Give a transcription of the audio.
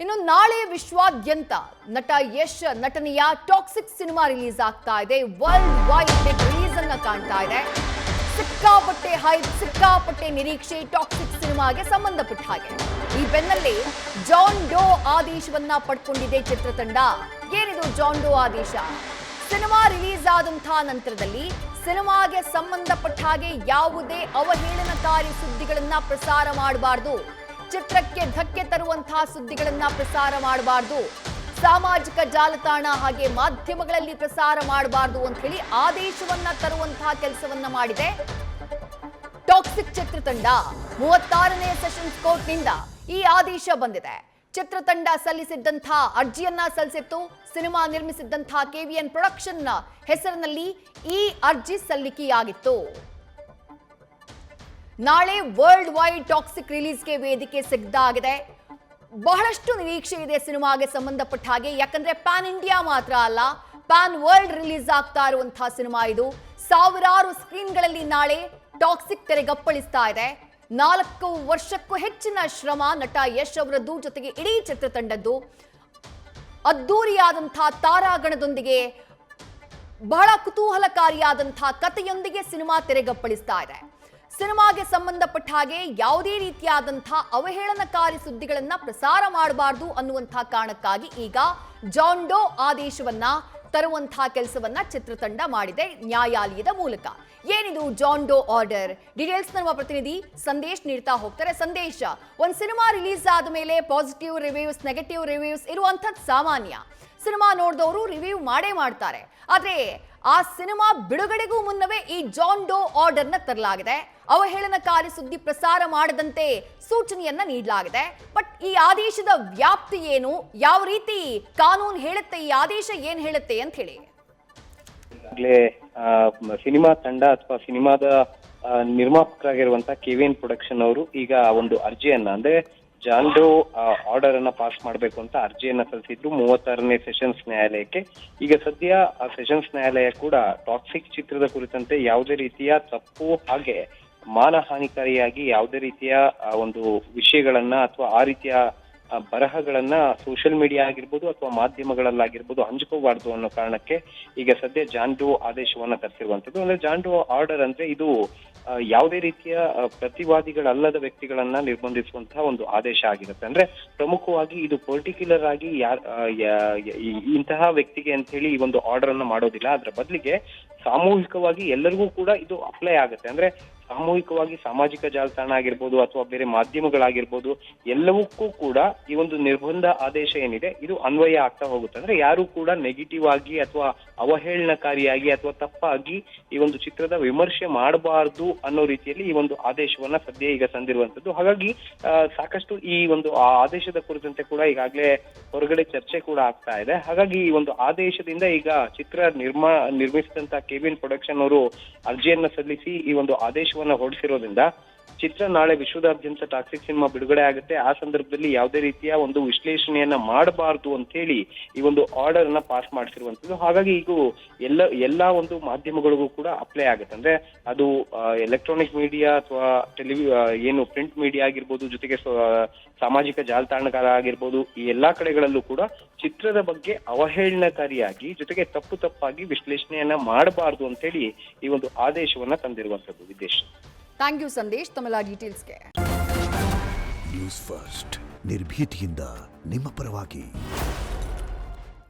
ಇನ್ನು ನಾಳೆ ವಿಶ್ವಾದ್ಯಂತ ನಟ ಯಶ್ ನಟನೆಯ ಟಾಕ್ಸಿಕ್ ಸಿನಿಮಾ ರಿಲೀಸ್ ಆಗ್ತಾ ಇದೆ. ವರ್ಲ್ಡ್ ವೈಡ್ ಬಿಗ್ ರಿಲೀಸ್ ಅನ್ನ ಕಾಣ್ತಾ ಇದೆ. ಸಿಕ್ಕಾಪಟ್ಟೆ ಹೈಪ್, ಸಿಕ್ಕಾಪಟ್ಟೆ ನಿರೀಕ್ಷೆ ಟಾಕ್ಸಿಕ್ ಸಿನಿಮಾಗೆ ಸಂಬಂಧಪಟ್ಟ ಹಾಗೆ. ಈ ಬೆನ್ನಲ್ಲೇ ಜಾನ್ ಡೋ ಆದೇಶವನ್ನ ಪಡ್ಕೊಂಡಿದೆ ಚಿತ್ರತಂಡ. ಏನಿದು ಜಾನ್ ಡೋ ಆದೇಶ? ಸಿನಿಮಾ ರಿಲೀಸ್ ಆದಂತಹ ನಂತರದಲ್ಲಿ ಸಿನಿಮಾಗೆ ಸಂಬಂಧಪಟ್ಟ ಹಾಗೆ ಯಾವುದೇ ಅವಹೇಳನಕಾರಿ ಸುದ್ದಿಗಳನ್ನ ಪ್ರಸಾರ ಮಾಡಬಾರದು, ಚಿತ್ರಕ್ಕೆ ಧಕ್ಕೆ ತರುವಂತಹ ಸುದ್ದಿಗಳನ್ನ ಪ್ರಸಾರ ಮಾಡಬಾರದು, ಸಾಮಾಜಿಕ ಜಾಲತಾಣ ಹಾಗೆ ಮಾಧ್ಯಮಗಳಲ್ಲಿ ಪ್ರಸಾರ ಮಾಡಬಾರದು ಅಂತ ಹೇಳಿ ಆದೇಶವನ್ನ ತರುವಂತಹ ಕೆಲಸವನ್ನ ಮಾಡಿದೆ ಟಾಕ್ಸಿಕ್ ಚಿತ್ರತಂಡ. 36ನೇ ಸೆಷನ್ಸ್ ಕೋರ್ಟ್ನಿಂದ ಈ ಆದೇಶ ಬಂದಿದೆ. ಚಿತ್ರತಂಡ ಸಲ್ಲಿಸಿದ್ದಂತಹ ಅರ್ಜಿಯನ್ನ ಸಲ್ಲಿಸಿತ್ತು. ಸಿನಿಮಾ ನಿರ್ಮಿಸಿದ್ದಂತಹ ಕೆವಿಎನ್ ಪ್ರೊಡಕ್ಷನ್ ಹೆಸರಿನಲ್ಲಿ ಈ ಅರ್ಜಿ ಸಲ್ಲಿಕೆಯಾಗಿತ್ತು. ನಾಳೆ ವರ್ಲ್ಡ್ ವೈಡ್ ಟಾಕ್ಸಿಕ್ ರಿಲೀಸ್ಗೆ ವೇದಿಕೆ ಸಿದ್ಧವಾಗಿದೆ. ಬಹಳಷ್ಟು ನಿರೀಕ್ಷೆ ಇದೆ ಸಿನಿಮಾಗೆ ಸಂಬಂಧಪಟ್ಟ ಹಾಗೆ. ಯಾಕಂದ್ರೆ ಪ್ಯಾನ್ ಇಂಡಿಯಾ ಮಾತ್ರ ಅಲ್ಲ, ಪ್ಯಾನ್ ವರ್ಲ್ಡ್ ರಿಲೀಸ್ ಆಗ್ತಾ ಇರುವಂತಹ ಸಿನಿಮಾ ಇದು. ಸಾವಿರಾರು ಸ್ಕ್ರೀನ್ಗಳಲ್ಲಿ ನಾಳೆ ಟಾಕ್ಸಿಕ್ ತೆರೆಗಪ್ಪಳಿಸ್ತಾ ಇದೆ. 4 ವರ್ಷಕ್ಕೂ ಹೆಚ್ಚಿನ ಶ್ರಮ ನಟ ಯಶ್ ಅವರದ್ದು, ಜೊತೆಗೆ ಇಡೀ ಚಿತ್ರತಂಡದ್ದು. ಅದ್ದೂರಿಯಾದಂತಹ ತಾರಾಗಣದೊಂದಿಗೆ ಬಹಳ ಕುತೂಹಲಕಾರಿಯಾದಂತಹ ಕಥೆಯೊಂದಿಗೆ ಸಿನಿಮಾ ತೆರೆಗಪ್ಪಳಿಸ್ತಾ ಇದೆ. ಸಿನಿಮಾಗೆ ಸಂಬಂಧಪಟ್ಟ ಹಾಗೆ ಯಾವುದೇ ರೀತಿಯಾದಂತಹ ಅವಹೇಳನಕಾರಿ ಸುದ್ದಿಗಳನ್ನ ಪ್ರಸಾರ ಮಾಡಬಾರದು ಅನ್ನುವಂತಹ ಕಾರಣಕ್ಕಾಗಿ ಈಗ ಜಾನ್ ಡೋ ಆದೇಶವನ್ನ ತರುವಂತಹ ಕೆಲಸವನ್ನ ಚಿತ್ರತಂಡ ಮಾಡಿದೆ ನ್ಯಾಯಾಲಯದ ಮೂಲಕ. ಏನಿದು ಜಾನ್ ಡೋ ಆರ್ಡರ್? ಡೀಟೇಲ್ಸ್ ನಮ್ಮ ಪ್ರತಿನಿಧಿ ಸಂದೇಶ್ ನೀಡ್ತಾ ಹೋಗ್ತಾರೆ. ಸಂದೇಶ್, ಒಂದು ಸಿನಿಮಾ ರಿಲೀಸ್ ಆದ ಮೇಲೆ ಪಾಸಿಟಿವ್ ರಿವ್ಯೂಸ್, ನೆಗೆಟಿವ್ ರಿವ್ಯೂಸ್ ಇರುವಂಥದ್ದು ಸಾಮಾನ್ಯ. ಸಿನಿಮಾ ನೋಡಿದವರು ರಿವ್ಯೂ ಮಾಡೇ ಮಾಡ್ತಾರೆ. ಆದ್ರೆ ಆ ಸಿನಿಮಾ ಬಿಡುಗಡೆಗೂ ಮುನ್ನವೇ ಈ ಜಾನ್ ಡೋ ಆರ್ಡರ್ನ ತರಲಾಗಿದೆ. ಅವಹೇಳನಕಾರಿ ಸುದ್ದಿ ಪ್ರಸಾರ ಮಾಡದಂತೆ ಸೂಚನೆಯನ್ನ ನೀಡಲಾಗಿದೆ. ಬಟ್ ಈ ಆದೇಶದ ವ್ಯಾಪ್ತಿ ಏನು, ಯಾವ ರೀತಿ ಕಾನೂನು ಹೇಳುತ್ತೆ, ಈ ಆದೇಶ ಏನ್ ಹೇಳುತ್ತೆ ಅಂತ ಹೇಳಿ. ಸಿನಿಮಾ ತಂಡ ಅಥವಾ ಸಿನಿಮಾದ ನಿರ್ಮಾಪಕರಾಗಿರುವಂತಹ ಕೆವಿಎನ್ ಪ್ರೊಡಕ್ಷನ್ ಅವರು ಈಗ ಒಂದು ಅರ್ಜಿಯನ್ನ, ಅಂದ್ರೆ ಜಾನ್ ಡೋ ಆರ್ಡರ್ ಅನ್ನ ಪಾಸ್ ಮಾಡಬೇಕು ಅಂತ ಅರ್ಜಿಯನ್ನ ಸಲ್ಲಿಸಿದ್ರು 36ನೇ ಸೆಷನ್ಸ್ ನ್ಯಾಯಾಲಯಕ್ಕೆ. ಈಗ ಸದ್ಯ ಆ ಸೆಷನ್ಸ್ ನ್ಯಾಯಾಲಯ ಕೂಡ ಟಾಕ್ಸಿಕ್ ಚಿತ್ರದ ಕುರಿತಂತೆ ಯಾವುದೇ ರೀತಿಯ ತಪ್ಪು ಹಾಗೆ ಮಾನಹಾನಿಕಾರಿಯಾಗಿ ಯಾವುದೇ ರೀತಿಯ ಒಂದು ವಿಷಯಗಳನ್ನ ಅಥವಾ ಆ ರೀತಿಯ ಬರಹಗಳನ್ನ ಸೋಷಿಯಲ್ ಮೀಡಿಯಾ ಆಗಿರ್ಬೋದು ಅಥವಾ ಮಾಧ್ಯಮಗಳಲ್ಲಾಗಿರ್ಬೋದು ಹಂಚ್ಕೋಬಾರ್ದು ಅನ್ನೋ ಕಾರಣಕ್ಕೆ ಈಗ ಸದ್ಯ ಜಾನ್ ಡೋ ಆದೇಶವನ್ನ ತರಿಸಿರುವಂತದ್ದು. ಅಂದ್ರೆ ಜಾನ್ ಡೋ ಆರ್ಡರ್ ಅಂದ್ರೆ ಇದು ಯಾವುದೇ ರೀತಿಯ ಪ್ರತಿವಾದಿಗಳಲ್ಲದ ವ್ಯಕ್ತಿಗಳನ್ನ ನಿರ್ಬಂಧಿಸುವಂತಹ ಒಂದು ಆದೇಶ ಆಗಿರುತ್ತೆ. ಅಂದ್ರೆ ಪ್ರಮುಖವಾಗಿ ಇದು ಪರ್ಟಿಕ್ಯುಲರ್ ಆಗಿ ಇಂತಹ ವ್ಯಕ್ತಿಗೆ ಅಂತ ಹೇಳಿ ಈ ಒಂದು ಆರ್ಡರ್ ಅನ್ನ ಮಾಡೋದಿಲ್ಲ. ಅದರ ಬದಲಿಗೆ ಸಾಮೂಹಿಕವಾಗಿ ಎಲ್ಲರಿಗೂ ಕೂಡ ಇದು ಅಪ್ಲೈ ಆಗುತ್ತೆ. ಅಂದ್ರೆ ಸಾಮೂಹಿಕವಾಗಿ ಸಾಮಾಜಿಕ ಜಾಲತಾಣ ಆಗಿರ್ಬೋದು ಅಥವಾ ಬೇರೆ ಮಾಧ್ಯಮಗಳಾಗಿರ್ಬೋದು ಎಲ್ಲವಕ್ಕೂ ಕೂಡ ಈ ಒಂದು ನಿರ್ಬಂಧ ಆದೇಶ ಏನಿದೆ ಇದು ಅನ್ವಯ ಆಗ್ತಾ ಹೋಗುತ್ತೆ. ಅಂದ್ರೆ ಯಾರು ಕೂಡ ನೆಗೆಟಿವ್ ಆಗಿ ಅಥವಾ ಅವಹೇಳನಕಾರಿಯಾಗಿ ಅಥವಾ ತಪ್ಪಾಗಿ ಈ ಒಂದು ಚಿತ್ರದ ವಿಮರ್ಶೆ ಮಾಡಬಾರ್ದು ಅನ್ನೋ ರೀತಿಯಲ್ಲಿ ಈ ಒಂದು ಆದೇಶವನ್ನ ಸದ್ಯ ಈಗ ತಂದಿರುವಂತದ್ದು. ಹಾಗಾಗಿ ಸಾಕಷ್ಟು ಈ ಒಂದು ಆದೇಶದ ಕುರಿತಂತೆ ಕೂಡ ಈಗಾಗಲೇ ಹೊರಗಡೆ ಚರ್ಚೆ ಕೂಡ ಆಗ್ತಾ ಇದೆ. ಹಾಗಾಗಿ ಈ ಒಂದು ಆದೇಶದಿಂದ ಈಗ ಚಿತ್ರ ನಿರ್ಮಿಸಿದಂತ ಕೆವಿಎನ್ ಪ್ರೊಡಕ್ಷನ್ ಅವರು ಅರ್ಜಿಯನ್ನ ಸಲ್ಲಿಸಿ ಈ ಒಂದು ಆದೇಶವನ್ನ ಹೊರಡಿಸಿರೋದ್ರಿಂದ ಚಿತ್ರ ನಾಳೆ ವಿಶ್ವದಾದ್ಯಂತ ಟಾಕ್ಸಿಕ್ ಸಿನಿಮಾ ಬಿಡುಗಡೆ ಆಗುತ್ತೆ. ಆ ಸಂದರ್ಭದಲ್ಲಿ ಯಾವುದೇ ರೀತಿಯ ಒಂದು ವಿಶ್ಲೇಷಣೆಯನ್ನ ಮಾಡಬಾರ್ದು ಅಂತ ಹೇಳಿ ಈ ಒಂದು ಆರ್ಡರ್ ಅನ್ನ ಪಾಸ್ ಮಾಡಿಸಿರುವಂತದ್ದು. ಹಾಗಾಗಿ ಈಗ ಎಲ್ಲಾ ಒಂದು ಮಾಧ್ಯಮಗಳಿಗೂ ಕೂಡ ಅಪ್ಲೈ ಆಗುತ್ತೆ. ಅಂದ್ರೆ ಅದು ಎಲೆಕ್ಟ್ರಾನಿಕ್ ಮೀಡಿಯಾ ಅಥವಾ ಏನು ಪ್ರಿಂಟ್ ಮೀಡಿಯಾ ಆಗಿರ್ಬೋದು, ಜೊತೆಗೆ ಸಾಮಾಜಿಕ ಜಾಲತಾಣಗಳಾಗಿರ್ಬೋದು, ಈ ಎಲ್ಲಾ ಕಡೆಗಳಲ್ಲೂ ಕೂಡ ಚಿತ್ರದ ಬಗ್ಗೆ ಅವಹೇಳನಕಾರಿಯಾಗಿ ಜೊತೆಗೆ ತಪ್ಪಾಗಿ ವಿಶ್ಲೇಷಣೆಯನ್ನ ಮಾಡಬಾರ್ದು ಅಂತ ಹೇಳಿ ಈ ಒಂದು ಆದೇಶವನ್ನ ತಂದಿರುವಂತದ್ದು. ವಿದೇಶ್, ಥ್ಯಾಂಕ್ ಯು ಸಂದೇಶ್ ತಮ್ಮೆಲ್ಲ ಡೀಟೇಲ್ಸ್ಗೆ. ನ್ಯೂಸ್ ಫಸ್ಟ್ ನಿರ್ಭೀತಿಯಿಂದ ನಿಮ್ಮ ಪರವಾಗಿ.